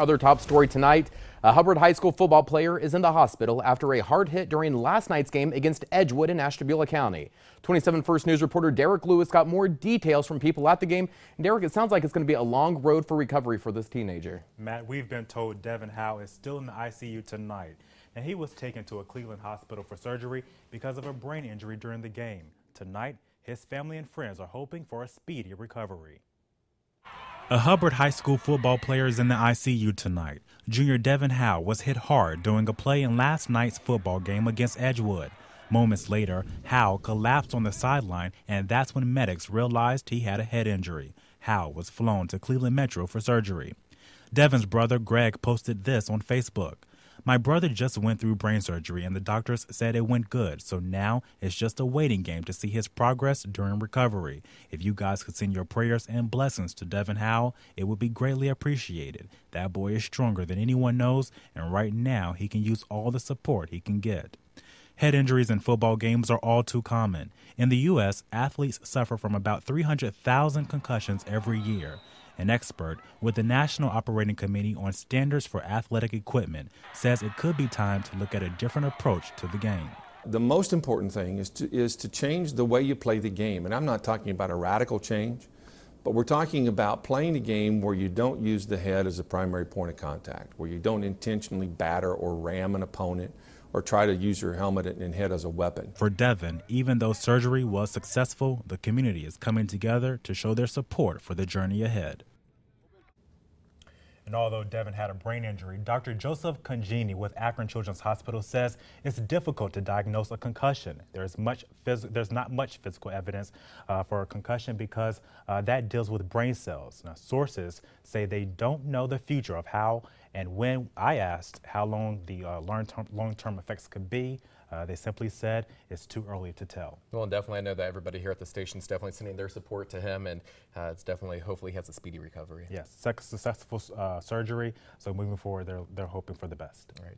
Other top story tonight, a Hubbard High School football player is in the hospital after a hard hit during last night's game against Edgewood in Ashtabula County. 27 First News reporter Derek Lewis got more details from people at the game. Derek, it sounds like it's going to be a long road for recovery for this teenager. Matt, we've been told Devin Howe is still in the ICU tonight. Now, he was taken to a Cleveland hospital for surgery because of a brain injury during the game. Tonight, his family and friends are hoping for a speedy recovery. A Hubbard High School football player is in the ICU tonight. Junior Devin Howe was hit hard during a play in last night's football game against Edgewood. Moments later, Howe collapsed on the sideline, and that's when medics realized he had a head injury. Howe was flown to Cleveland Metro for surgery. Devin's brother, Greg, posted this on Facebook. "My brother just went through brain surgery and the doctors said it went good, so now it's just a waiting game to see his progress during recovery. If you guys could send your prayers and blessings to Devin Howe, it would be greatly appreciated. That boy is stronger than anyone knows, and right now he can use all the support he can get." Head injuries in football games are all too common. In the U.S., athletes suffer from about 300,000 concussions every year. An expert with the National Operating Committee on Standards for Athletic Equipment says it could be time to look at a different approach to the game. The most important thing is to change the way you play the game. And I'm not talking about a radical change, but we're talking about playing a game where you don't use the head as a primary point of contact, where you don't intentionally batter or ram an opponent or try to use your helmet and head as a weapon. For Devin, even though surgery was successful, the community is coming together to show their support for the journey ahead. And although Devin had a brain injury, Dr. Joseph Congeni with Akron Children's Hospital says it's difficult to diagnose a concussion. There's not much physical evidence for a concussion because that deals with brain cells. Now, sources say they don't know the future of how and when I asked how long the long-term effects could be, they simply said it's too early to tell. Well, and definitely I know that everybody here at the station is definitely sending their support to him, and it's definitely, hopefully he has a speedy recovery. Yes, successful surgery, so moving forward they're hoping for the best. All right.